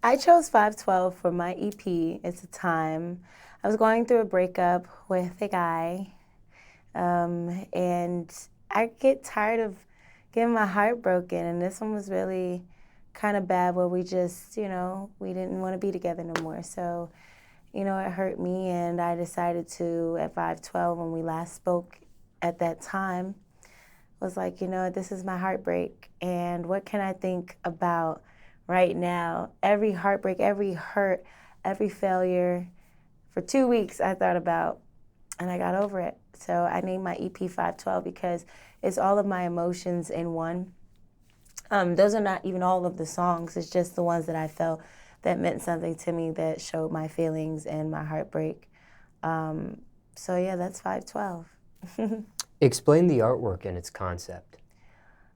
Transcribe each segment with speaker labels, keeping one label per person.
Speaker 1: I chose 512 for my EP. It's a time. I was going through a breakup with a guy, and I get tired of getting my heart broken, and this one was really kind of bad where we just, we didn't want to be together no more. So, it hurt me, and I decided to, at 512, when we last spoke at that time, was like, this is my heartbreak, and what can I think about right now? Every heartbreak, every hurt, every failure, for 2 weeks I thought about, and I got over it. So I named my EP 512 because it's all of my emotions in one. Those are not even all of the songs, it's just the ones that I felt that meant something to me, that showed my feelings and my heartbreak. So yeah, that's 512.
Speaker 2: Explain the artwork and its concept.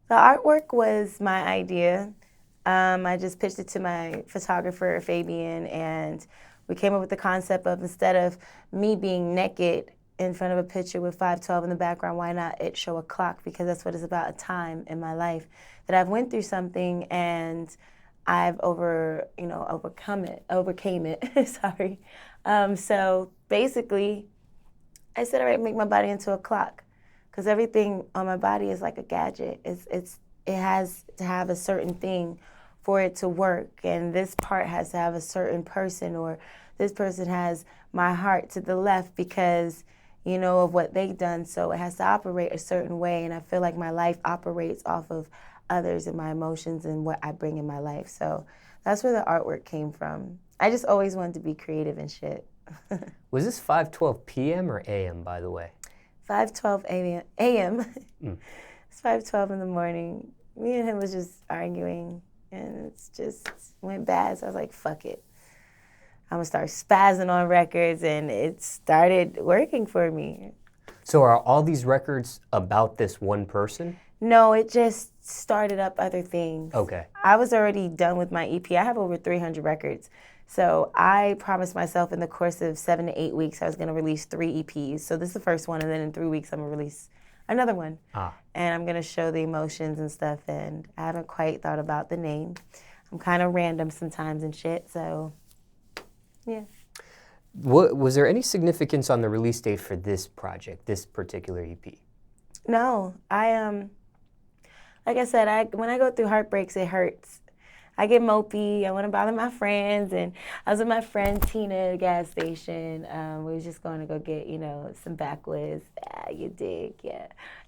Speaker 1: The artwork was my idea. I just pitched it to my photographer, Fabian, and we came up with the concept of, instead of me being naked in front of a picture with 512 in the background, why not it show a clock? Because that's what it's about, a time in my life that I've went through something and I've overcame it, sorry. So basically, I said, all right, make my body into a clock, because everything on my body is like a gadget. It has to have a certain thing for it to work, and this part has to have a certain person, or this person has my heart to the left because, of what they've done, so it has to operate a certain way, and I feel like my life operates off of others and my emotions and what I bring in my life. So that's where the artwork came from. I just always wanted to be creative and shit.
Speaker 2: Was this 5:12 p.m. or a.m., by the way?
Speaker 1: 5:12 a.m. It's 5:12 in the morning. Me and him was just arguing, and it's just went bad. So I was like, fuck it. I'm gonna start spazzing on records, and it started working for me.
Speaker 2: So are all these records about this one person?
Speaker 1: No, it just started up other things.
Speaker 2: Okay.
Speaker 1: I was already done with my EP. I have over 300 records. So I promised myself in the course of 7 to 8 weeks I was gonna release 3 EPs. So this is the first one, and then in 3 weeks I'm gonna release another one. And I'm gonna show the emotions and stuff, and I haven't quite thought about the name. I'm kind of random sometimes and shit, so yeah.
Speaker 2: Was there any significance on the release date for this project, this particular EP?
Speaker 1: No, like I said, when I go through heartbreaks, it hurts. I get mopey, I want to bother my friends, and I was with my friend Tina at a gas station. We was just going to go get, some backwoods. You dig, yeah.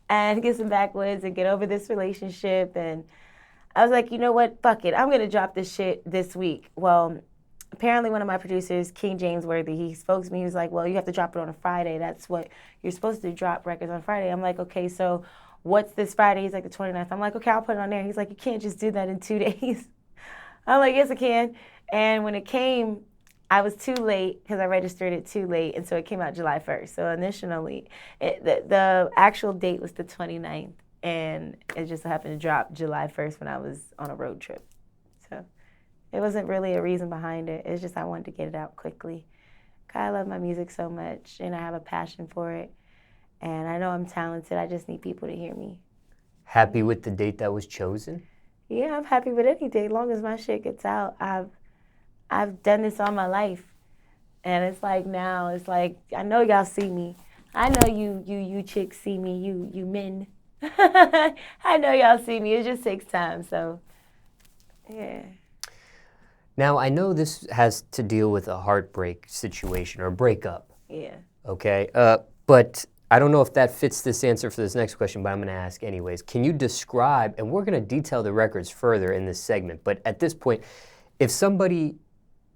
Speaker 1: And get some backwoods and get over this relationship. And I was like, you know what, fuck it, I'm going to drop this shit this week. Well, apparently one of my producers, King James Worthy, he spoke to me. He was like, well, you have to drop it on a Friday. That's what you're supposed to drop records on Friday. I'm like, okay, so what's this Friday? He's like, the 29th. I'm like, okay, I'll put it on there. He's like, you can't just do that in 2 days. I'm like, yes, I can. And when it came, I was too late because I registered it too late, and so it came out July 1st. So initially, the actual date was the 29th, and it just happened to drop July 1st when I was on a road trip. So it wasn't really a reason behind it. It's just I wanted to get it out quickly. I love my music so much, and I have a passion for it. And I know I'm talented. I just need people to hear me.
Speaker 2: Happy with the date that was chosen?
Speaker 1: Yeah, I'm happy with any date, as long as my shit gets out. I've done this all my life, and it's like now, it's like I know y'all see me. I know you chicks see me. You men. I know y'all see me. It just takes time. So, yeah.
Speaker 2: Now I know this has to deal with a heartbreak situation or breakup.
Speaker 1: Yeah.
Speaker 2: Okay, but I don't know if that fits this answer for this next question, but I'm going to ask anyways. Can you describe, and we're going to detail the records further in this segment, but at this point, if somebody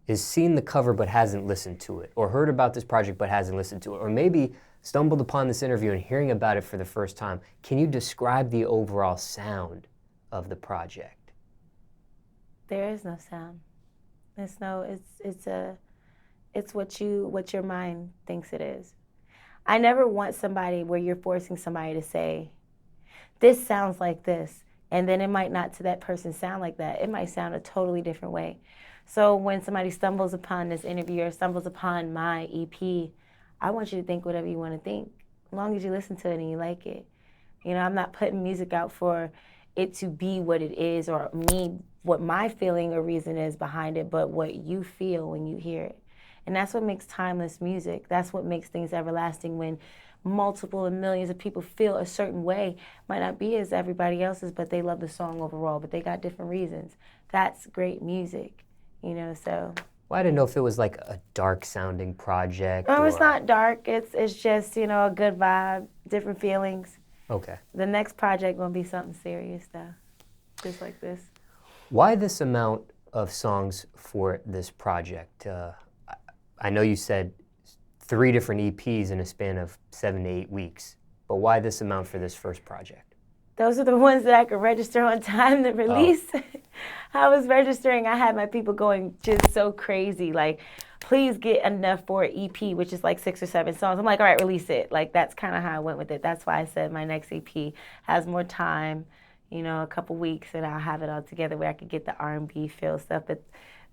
Speaker 2: has seen the cover but hasn't listened to it, or heard about this project but hasn't listened to it, or maybe stumbled upon this interview and hearing about it for the first time, can you describe the overall sound of the project?
Speaker 1: There is no sound. It's what your mind thinks it is. I never want somebody where you're forcing somebody to say, this sounds like this, and then it might not to that person sound like that. It might sound a totally different way. So when somebody stumbles upon this interview or stumbles upon my EP, I want you to think whatever you want to think, as long as you listen to it and you like it. I'm not putting music out for it to be what it is or me what my feeling or reason is behind it, but what you feel when you hear it. And that's what makes timeless music. That's what makes things everlasting, when multiple and millions of people feel a certain way. Might not be as everybody else's, but they love the song overall, but they got different reasons. That's great music, so.
Speaker 2: Well, I didn't know if it was like a dark sounding project.
Speaker 1: No, it's not dark. It's just, a good vibe, different feelings.
Speaker 2: Okay.
Speaker 1: The next project gonna be something serious though, just like this.
Speaker 2: Why this amount of songs for this project? I know you said 3 different EPs in a span of 7 to 8 weeks, but why this amount for this first project?
Speaker 1: Those are the ones that I could register on time to release. Oh. I was registering, I had my people going just so crazy, like, please get enough for an EP, which is like 6 or 7 songs. I'm like, all right, release it. Like, that's kind of how I went with it. That's why I said my next EP has more time, a couple weeks, and I'll have it all together where I could get the R&B feel stuff. But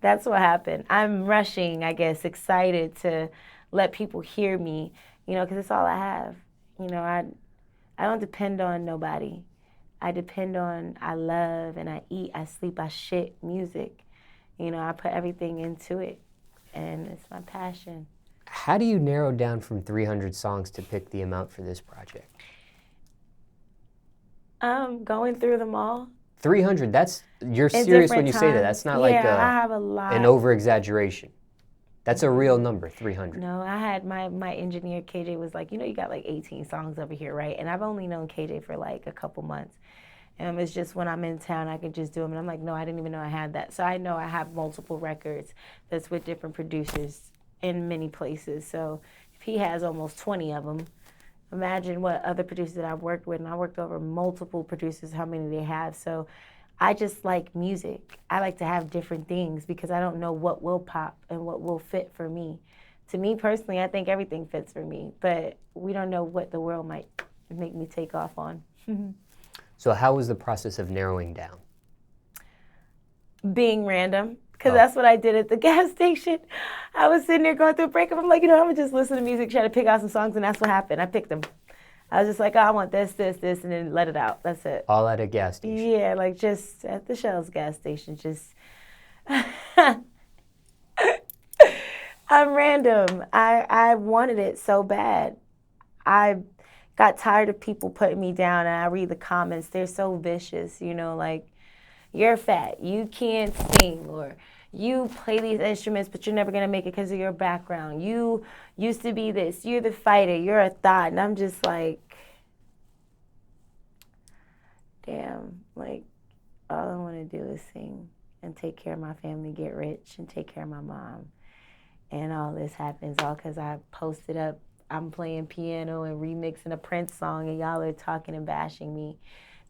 Speaker 1: that's what happened. I'm rushing, I guess, excited to let people hear me, because it's all I have. I don't depend on nobody. I depend on, I love and I eat, I sleep, I shit music. I put everything into it, and it's my passion.
Speaker 2: How do you narrow down from 300 songs to pick the amount for this project?
Speaker 1: Going through them all.
Speaker 2: 300, you're serious when you say that. That's not like
Speaker 1: I have a lot.
Speaker 2: An over-exaggeration. That's a real number, 300.
Speaker 1: No, I had my engineer, KJ, was like, you got like 18 songs over here, right? And I've only known KJ for like a couple months. It's just when I'm in town, I can just do them. And I'm like, no, I didn't even know I had that. So I know I have multiple records that's with different producers in many places. So if he has almost 20 of them, imagine what other producers that I've worked with. And I worked over multiple producers, how many they have. So I just like music. I like to have different things because I don't know what will pop and what will fit for me. To me personally, I think everything fits for me, but we don't know what the world might make me take off on.
Speaker 2: So how was the process of narrowing down?
Speaker 1: Being random, because that's what I did at the gas station. I was sitting there going through a breakup. I'm like, I'm gonna just listen to music, try to pick out some songs, and that's what happened. I picked them. I was just like, I want this, and then let it out. That's it.
Speaker 2: All at a gas station?
Speaker 1: Yeah, like just at the Shell's gas station, just. I'm random. I wanted it so bad. I got tired of people putting me down, and I read the comments. They're so vicious, like, you're fat, you can't sing, or you play these instruments, but you're never going to make it because of your background. You used to be this. You're the fighter. You're a thought. And I'm just like, damn, like, all I want to do is sing and take care of my family, get rich, and take care of my mom. And all this happens all because I posted up, I'm playing piano and remixing a Prince song, and y'all are talking and bashing me,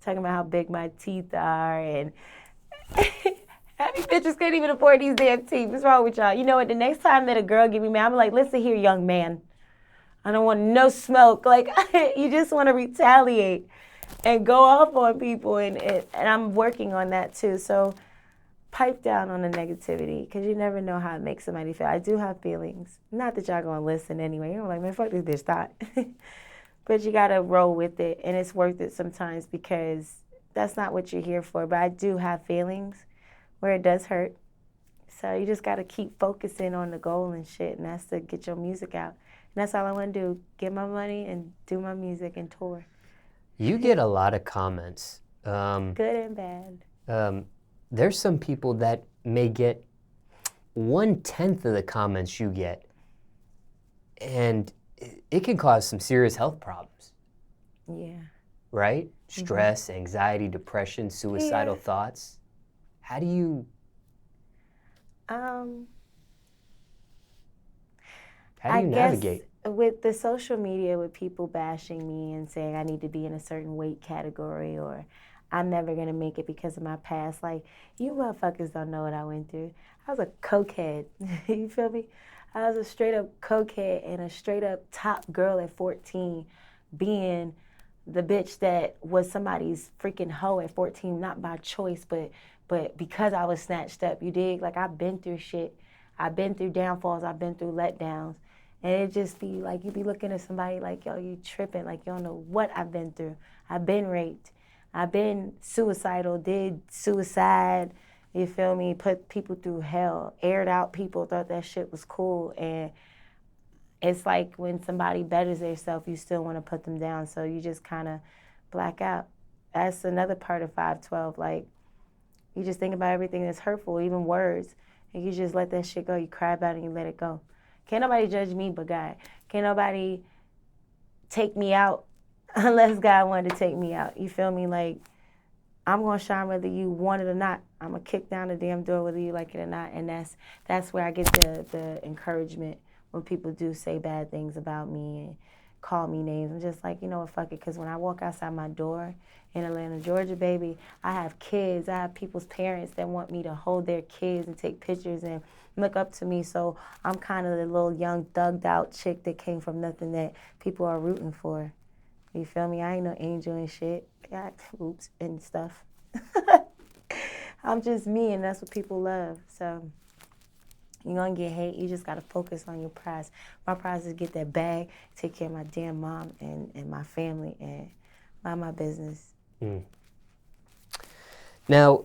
Speaker 1: talking about how big my teeth are, and happy bitches can't even afford these damn teeth. What's wrong with y'all? You know what? The next time that a girl give me mad, I'm like, listen here, young man. I don't want no smoke. Like, you just want to retaliate and go off on people, and I'm working on that too. So pipe down on the negativity, because you never know how it makes somebody feel. I do have feelings. Not that y'all gonna listen anyway. You're like, man, fuck this bitch thought. But you gotta roll with it, and it's worth it sometimes, because that's not what you're here for. But I do have feelings where it does hurt. So you just gotta keep focusing on the goal and shit, and that's to get your music out. And that's all I wanna do, get my money and do my music and tour.
Speaker 2: You get a lot of comments.
Speaker 1: Good and bad.
Speaker 2: There's some people that may get 1/10 of the comments you get, and it can cause some serious health problems.
Speaker 1: Yeah.
Speaker 2: Right? Stress, anxiety, depression, suicidal thoughts. How do you... How do you navigate?
Speaker 1: With the social media, with people bashing me and saying I need to be in a certain weight category, or I'm never going to make it because of my past. Like, you motherfuckers don't know what I went through. I was a cokehead. You feel me? I was a straight-up cokehead and a straight-up top girl at 14, being the bitch that was somebody's freaking hoe at 14, not by choice, but because I was snatched up, you dig? Like, I've been through shit. I've been through downfalls. I've been through letdowns. And it just be like, you be looking at somebody like, yo, you tripping. Like, you don't know what I've been through. I've been raped. I've been suicidal, did suicide, You feel me? Put people through hell, aired out people, thought that shit was cool. And it's like when somebody betters themselves, you still want to put them down. So you just kind of black out. That's another part of 512. Like, you just think about everything that's hurtful, even words. And you just let that shit go. You cry about it and you let it go. Can't nobody judge me but God. Can't nobody take me out unless God wanted to take me out. You feel me? Like, I'm going to shine whether you want it or not. I'm going to kick down the damn door whether you like it or not. And that's where I get the encouragement when people do say bad things about me and call me names. I'm just like, you know what, fuck it. Because when I walk outside my door in Atlanta, Georgia, baby, I have kids. I have people's parents that want me to hold their kids and take pictures and look up to me. So I'm kind of the little young thugged out chick that came from nothing that people are rooting for. You feel me? I ain't no angel and shit. I got oops and stuff. I'm just me, and that's what people love. So you're going to get hate. You just got to focus on your prize. My prize is get that bag, take care of my damn mom and my family, and mind my business. Mm.
Speaker 2: Now,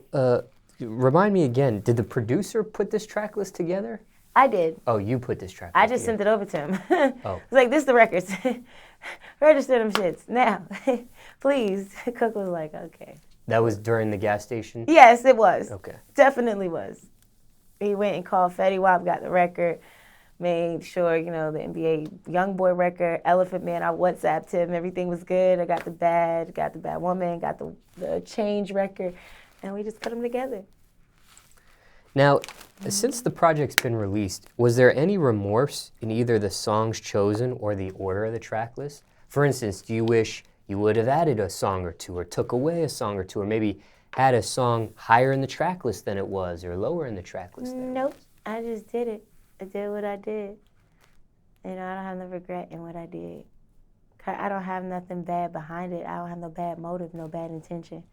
Speaker 2: remind me again, did the producer put this track list together?
Speaker 1: I did.
Speaker 2: Oh, you put this track list
Speaker 1: I just sent it over to him.
Speaker 2: Oh.
Speaker 1: It's like, this is the records. Register them shits now. Please. Cook was like, okay.
Speaker 2: That was during the gas station?
Speaker 1: Yes, it was.
Speaker 2: Okay.
Speaker 1: Definitely was. He went and called Fetty Wap, got the record, made sure, you know, the NBA Youngboy record, Elephant Man, I WhatsApped him, everything was good. I got the Bad Woman, got the Change record, and we just put them together.
Speaker 2: Now, since the project's been released, was there any remorse in either the songs chosen or the order of the track list? For instance, do you wish you would have added a song or two, or took away a song or two, or maybe had a song higher in the track list than it was, or lower in the track list than
Speaker 1: Nope, I just did it. I did what I did. You know, I don't have no regret in what I did. I don't have nothing bad behind it. I don't have no bad motive, no bad intention.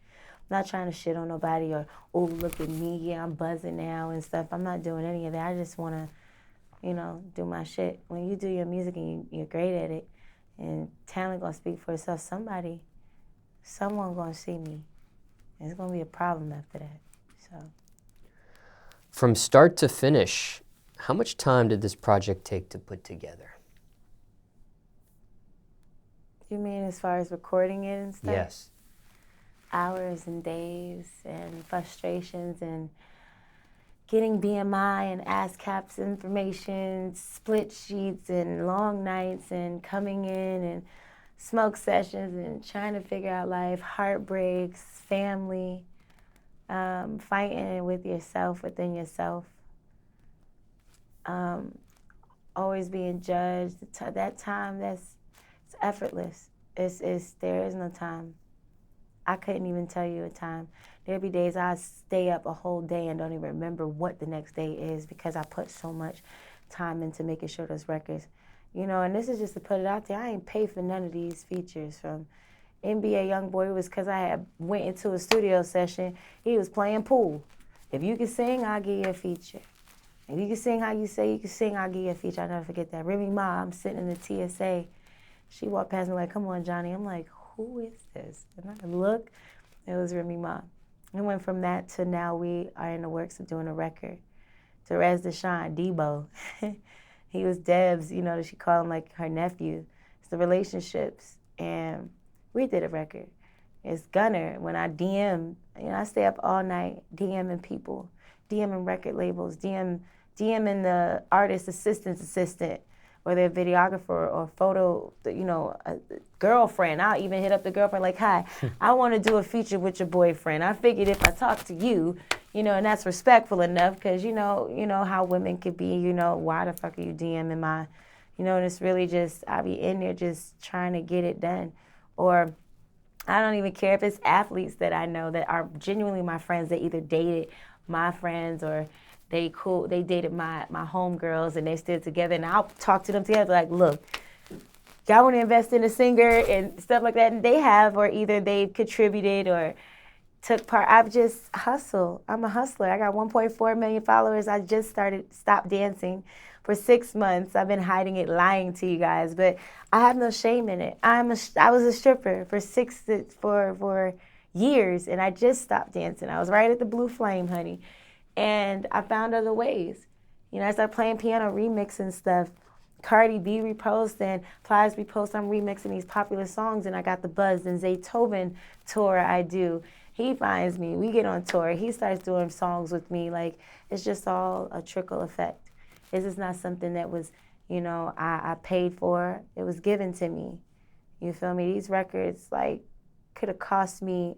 Speaker 1: I'm not trying to shit on nobody or, oh, look at me, yeah, I'm buzzing now and stuff. I'm not doing any of that. I just want to, you know, do my shit. When you do your music and you're great at it, and talent gonna speak for itself, someone gonna see me. And it's gonna be a problem after that, so.
Speaker 2: From start to finish, how much time did this project take to put together?
Speaker 1: You mean as far as recording it and stuff?
Speaker 2: Yes.
Speaker 1: Hours and days and frustrations and getting BMI and ASCAP's information, split sheets and long nights and coming in and smoke sessions and trying to figure out life, heartbreaks, family, fighting with yourself, within yourself, always being judged. That time, it's effortless. There is no time. I couldn't even tell you a time. There'd be days I stay up a whole day and don't even remember what the next day is because I put so much time into making sure those records, you know, and this is just to put it out there. I ain't paid for none of these features from NBA Youngboy. It was because I had went into a studio session. He was playing pool. If you can sing, I'll give you a feature. If you can sing how you say you can sing, I'll give you a feature. I'll never forget that. Remy Ma, I'm sitting in the TSA. She walked past me like, come on, Johnny. I'm like, who is this? And I look, it was Remy Ma. And went from that to now we are in the works of doing a record. Therese Deshawn, Debo. He was Deb's, you know, she called him like her nephew. It's the relationships. And we did a record. It's Gunner. When I DM, you know, I stay up all night DMing people, DMing record labels, DMing the artist assistant, or their videographer or photo, you know, a girlfriend. I'll even hit up the girlfriend like, hi, I want to do a feature with your boyfriend. I figured if I talk to you, you know, and that's respectful enough because, you know how women could be, you know, why the fuck are you DMing my, you know, and it's really just, I be in there just trying to get it done. Or I don't even care if it's athletes that I know that are genuinely my friends that either dated my friends or they dated my homegirls and they still together, and I'll talk to them together like, look, y'all want to invest in a singer and stuff like that, and they have, or either they've contributed or took part. I've just hustled. I'm a hustler. I got 1.4 million followers. I just stopped dancing for 6 months. I've been hiding it, lying to you guys, but I have no shame in it. I was a stripper for years, and I just stopped dancing. I was right at the Blue Flame, honey. And I found other ways. You know, I started playing piano, remixing stuff. Cardi B reposting, Plies repost, I'm remixing these popular songs, and I got the buzz. And Zaytoven tour I do. He finds me, we get on tour, he starts doing songs with me. Like, it's just all a trickle effect. This is not something that was, you know, I paid for. It was given to me. You feel me? These records, like, could have cost me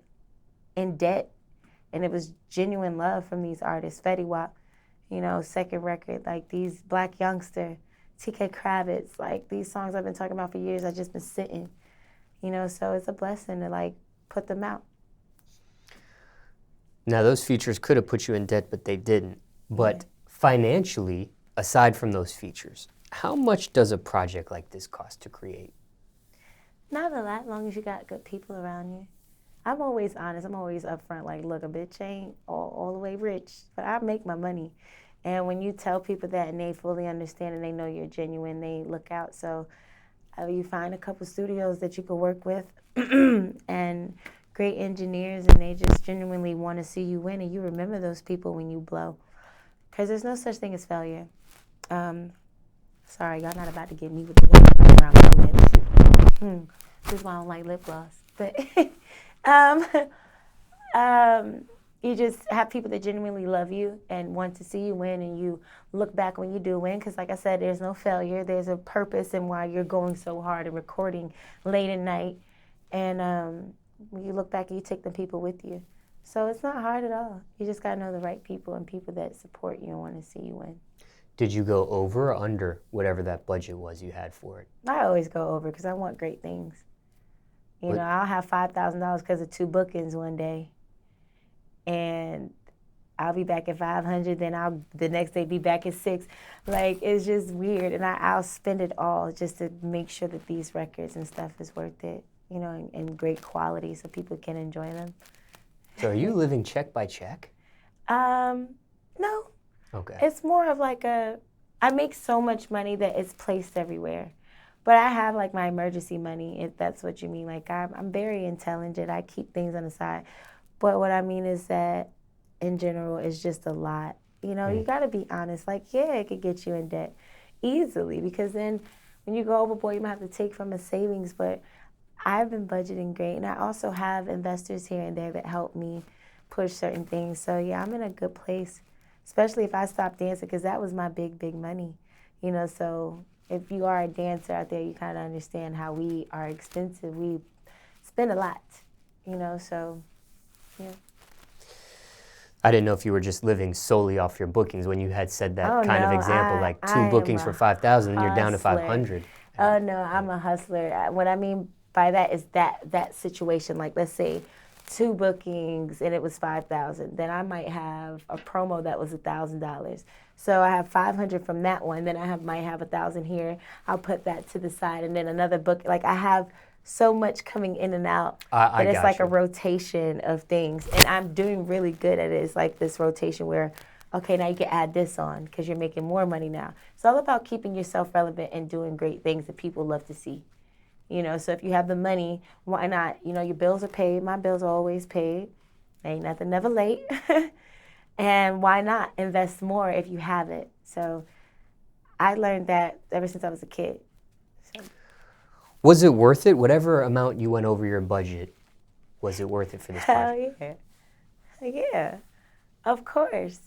Speaker 1: in debt, and it was genuine love from these artists. Fetty Wap, you know, second record, like these Black Youngster, TK Kravitz, like these songs I've been talking about for years, I've just been sitting, you know, so it's a blessing to like put them out.
Speaker 2: Now those features could have put you in debt, but they didn't. But financially, aside from those features, how much does a project like this cost to create?
Speaker 1: Not a lot, as long as you got good people around you. I'm always honest, I'm always upfront, like, look, a bitch ain't all the way rich, but I make my money. And when you tell people that and they fully understand and they know you're genuine, they look out. So you find a couple studios that you can work with and great engineers, and they just genuinely want to see you win, and you remember those people when you blow. Because there's no such thing as failure. Sorry, y'all not about to get me with the white right around my lips. This is why I don't like lip gloss. But you just have people that genuinely love you and want to see you win, and you look back when you do win, because like I said, there's no failure. There's a purpose in why you're going so hard and recording late at night. And when you look back and you take the people with you. So it's not hard at all. You just got to know the right people and people that support you and want to see you win.
Speaker 2: Did you go over or under whatever that budget was you had for it?
Speaker 1: I always go over because I want great things. You know, I'll have $5,000 because of 2 bookings one day. And I'll be back at 500, then I'll the next day be back at 6. Like, it's just weird, and I'll spend it all just to make sure that these records and stuff is worth it, you know, and great quality so people can enjoy them.
Speaker 2: So are you living check by check?
Speaker 1: No.
Speaker 2: Okay.
Speaker 1: It's more of like I make so much money that it's placed everywhere. But I have like my emergency money, if that's what you mean. Like, I'm very intelligent. I keep things on the side. But what I mean is that, in general, it's just a lot. You know, you got to be honest. Like, yeah, it could get you in debt easily, because then when you go overboard, you might have to take from a savings. But I've been budgeting great, and I also have investors here and there that help me push certain things. So, yeah, I'm in a good place, especially if I stop dancing, because that was my big money. You know, so if you are a dancer out there, you kind of understand how we are expensive. We spend a lot, you know, so... yeah.
Speaker 2: I didn't know if you were just living solely off your bookings when you had said that kind of example, like 2 bookings for 5,000 and you're down to 500.
Speaker 1: Oh, no, I'm a hustler. What I mean by that is that situation, like, let's say 2 bookings and it was 5,000. Then I might have a promo that was $1,000. So I have 500 from that one. Then I might have 1,000 here. I'll put that to the side, and then another book. Like, I have so much coming in and out that it's like a rotation of things, and I'm doing really good at it. It's like this rotation where, okay, now you can add this on because you're making more money now. It's all about keeping yourself relevant and doing great things that people love to see. You know, so if you have the money, why not? You know, your bills are paid. My bills are always paid. Ain't nothing never late. And why not invest more if you have it? So I learned that ever since I was a kid. So.
Speaker 2: Was it worth it? Whatever amount you went over your budget, was it worth it for this project?
Speaker 1: Hell yeah. Yeah, of course.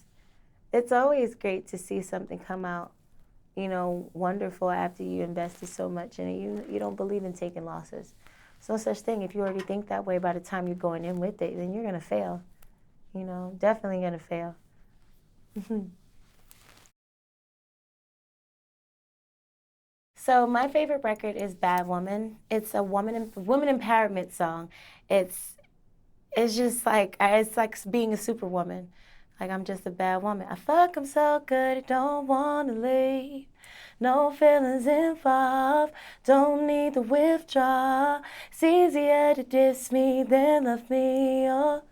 Speaker 1: It's always great to see something come out, you know, wonderful after you invested so much in it. You don't believe in taking losses. There's no such thing. If you already think that way by the time you're going in with it, then you're going to fail. You know, definitely going to fail. So my favorite record is Bad Woman. It's a woman empowerment song. It's just like, it's like being a superwoman. Like, I'm just a bad woman. I fuck 'em so good, I don't wanna leave. No feelings involved, don't need to withdraw. It's easier to diss me than love me, oh.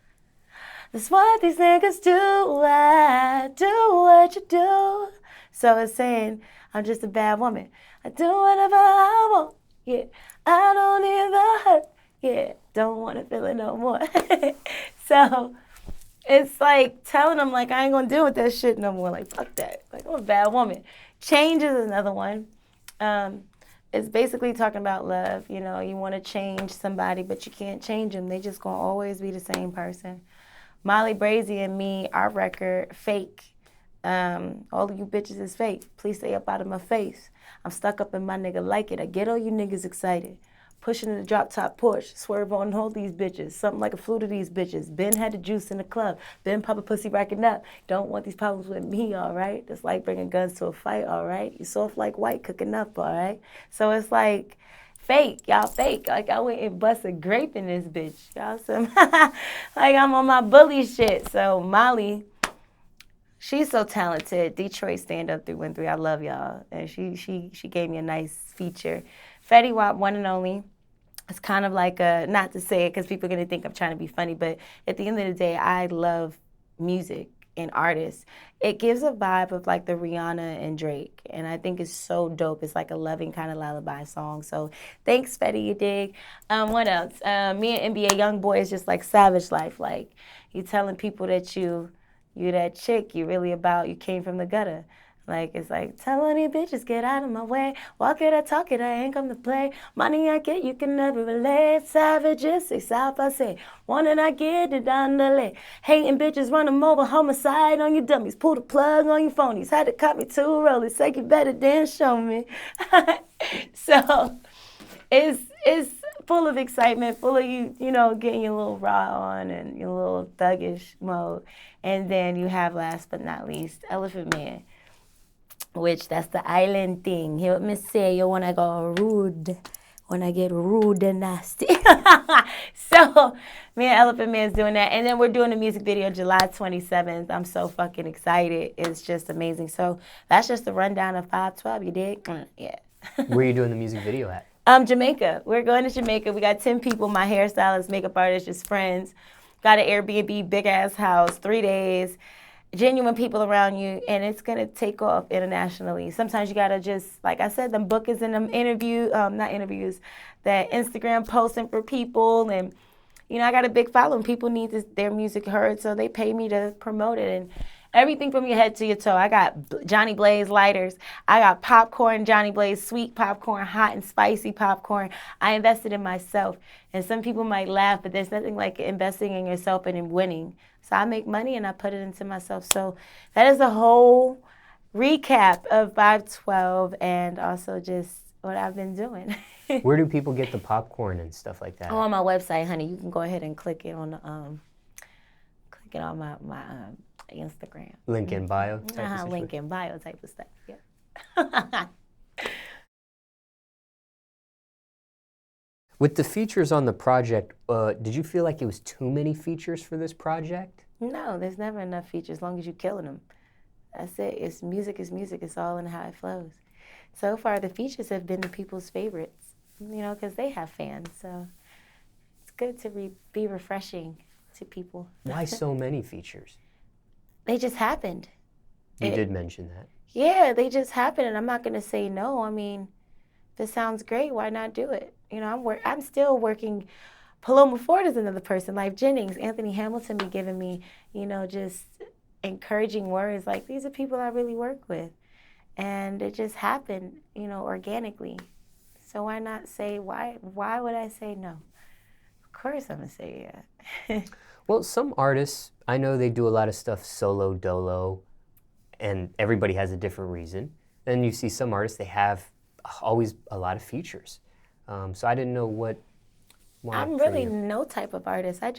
Speaker 1: That's what these niggas do, I do what you do. So it's saying, I'm just a bad woman. I do whatever I want, yeah. I don't need the hurt, yeah. Don't wanna feel it no more. So it's like telling them like I ain't gonna deal with that shit no more. Like fuck that. Like I'm a bad woman. Change is another one. It's basically talking about love. You know, you want to change somebody, but you can't change them. They just gonna always be the same person. Molly Brazy and me, our record, Fake. All of you bitches is fake. Please stay up out of my face. I'm stuck up in my nigga like it. I get all you niggas excited. Pushing in the drop top Porsche. Swerve on hold these bitches. Something like a flu to these bitches. Ben had the juice in the club. Ben pop a pussy racking up. Don't want these problems with me, alright? It's like bringing guns to a fight, alright? You soft like white cooking up, alright? So it's like fake, y'all fake. Like I went and bust a grape in this bitch. Y'all some like I'm on my bully shit. So Molly, she's so talented. Detroit stand up through and through. I love y'all. And she gave me a nice feature. Fetty Wap, one and only. It's kind of like a, not to say it because people are going to think I'm trying to be funny, but at the end of the day, I love music and artists. It gives a vibe of like the Rihanna and Drake. And I think it's so dope. It's like a loving kind of lullaby song. So thanks, Fetty, you dig. What else? Me and NBA Youngboy is just like savage life. Like you telling people that you that chick, you really about, you came from the gutter. Like, it's like, tell any bitches, get out of my way. Walk it or talk it, I ain't come to play. Money I get, you can never relate. Savages, say South, I say. One and I get it on the lay. Hating bitches, run them over, homicide on you dummies. Pull the plug on you phonies. Had to cut me 2 rollies. Say you better than show me. So, it's full of excitement, full of you know, getting your little raw on and your little thuggish mode. And then you have, last but not least, Elephant Man, which that's the island thing. Hear what me say, you wanna go rude, when I get rude and nasty. So me and Elephant Man's doing that. And then we're doing a music video July 27th. I'm so fucking excited. It's just amazing. So that's just the rundown of 512, you dig? Yeah.
Speaker 2: Where are you doing the music video at?
Speaker 1: Jamaica. We're going to Jamaica. We got 10 people, my hairstylist, makeup artist, just friends. Got an Airbnb, big ass house, 3 days. Genuine people around you, and it's gonna take off internationally. Sometimes you gotta just, like I said, them bookings and them not interviews, that Instagram posting for people, and you know I got a big following. People need their music heard, so they pay me to promote it, and everything from your head to your toe. I got Jhonni Blaze lighters. I got popcorn, Jhonni Blaze sweet popcorn, hot and spicy popcorn. I invested in myself, and some people might laugh, but there's nothing like investing in yourself and in winning. So I make money and I put it into myself. So that is a whole recap of 512 and also just what I've been doing.
Speaker 2: Where do people get the popcorn and stuff like that?
Speaker 1: Oh, on my website, honey. You can go ahead and click it on the my Instagram.
Speaker 2: Link in bio type of
Speaker 1: Link in bio type of stuff. Yeah.
Speaker 2: With the features on the project, did you feel like it was too many features for this project?
Speaker 1: No, there's never enough features as long as you're killing them. That's it. It's music is music. It's all in how it flows. So far, the features have been the people's favorites, you know, because they have fans. So it's good to be refreshing to people.
Speaker 2: Why so many features?
Speaker 1: They just happened.
Speaker 2: You did mention that.
Speaker 1: Yeah, they just happened, and I'm not going to say no. I mean, if it sounds great, why not do it? You know, I'm still working. Paloma Ford is another person, Life Jennings, Anthony Hamilton be giving me, you know, just encouraging words. Like, these are people I really work with. And it just happened, you know, organically. So why not say, why would I say no? Of course I'm going to say yeah.
Speaker 2: Well, some artists, I know they do a lot of stuff solo, dolo, and everybody has a different reason. Then you see some artists, they have always a lot of features. So I didn't know what.
Speaker 1: I'm really no type of artist. I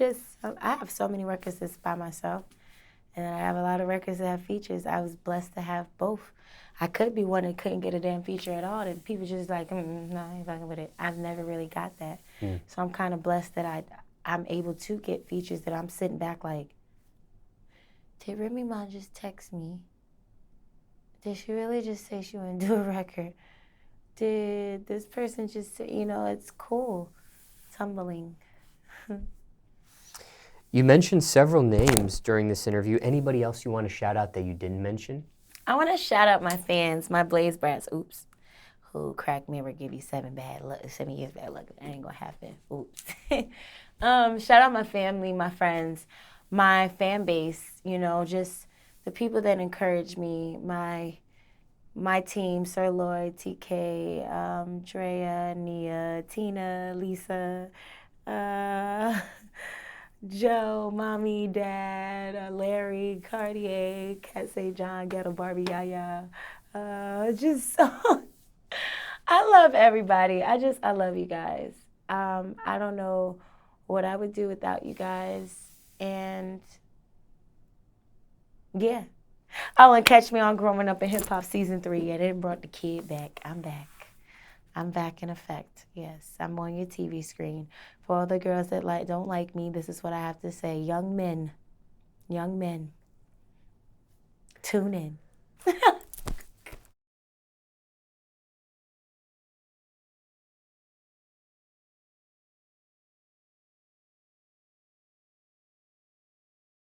Speaker 1: have so many records that's by myself, and I have a lot of records that have features. I was blessed to have both. I could be one that couldn't get a damn feature at all, and people just like, no, I ain't fucking with it. I've never really got that. So I'm kind of blessed that I'm able to get features that I'm sitting back like, did Remy Ma just text me? Did she really just say she want to do a record? Did this person just say, you know, it's cool. It's humbling.
Speaker 2: You mentioned several names during this interview. Anybody else you want to shout out that you didn't mention?
Speaker 1: I want to shout out my fans, my Blaze brats, who cracked me or give you 7 years bad luck. That ain't going to happen. Oops. Shout out my family, my friends, my fan base, you know, just the people that encourage me, my team, Sir Lloyd, TK, Drea, Nia, Tina, Lisa, Joe, Mommy, Dad, Larry, Cartier, Cat Say John, Ghetto Barbie, Yaya. Just I love everybody. I love you guys. I don't know what I would do without you guys. And yeah. Oh, and catch me on Growing Up in Hip Hop Season 3. Yeah, they brought the kid back. I'm back. I'm back in effect. Yes, I'm on your TV screen. For all the girls that don't like me, this is what I have to say. Young men, tune in.